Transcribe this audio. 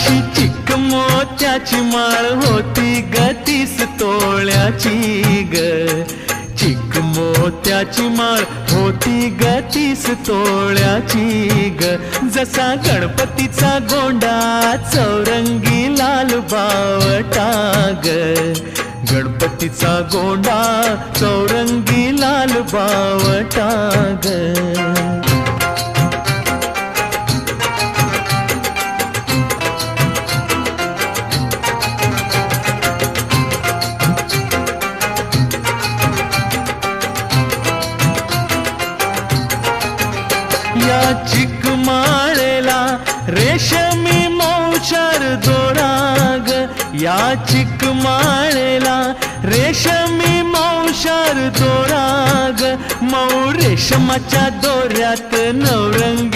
अशी चिक मोत्याची माळ होती ग 30 तोळ्याची ग. चिक मोत्याची माळ होती ग 30 तोळ्याची ग. जसा गणपतीचा गोंडा चौरंगी लाल बावटा ग. गणपतीचा गोंडा चौरंगी लाल बावटा ग. या चिकमाळेला रेशमी मौचार दोराग. या चिकमाळेला रेशमी मौचार दोराग. मऊ रेशमाच्या दोऱ्यात नवरंगी